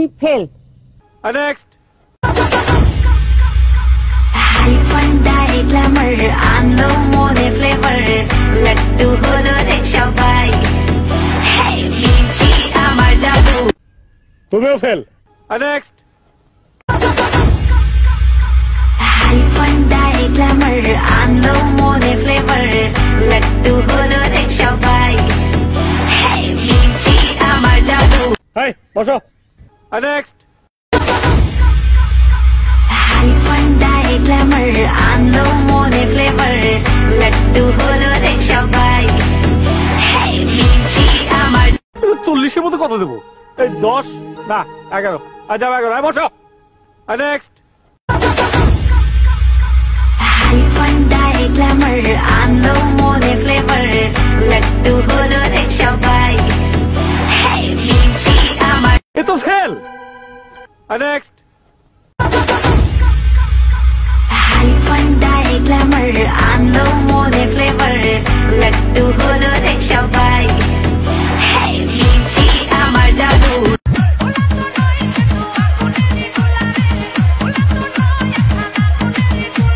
তুমি fail. Next. তুমিও fail. Next. Hey, বসো। নেক্সট। চল্লিশের মধ্যে কত দেবো? 10 না 11। আচ্ছা 11। বসো। নেক্সট। এ তো ফেল। নেক্সট।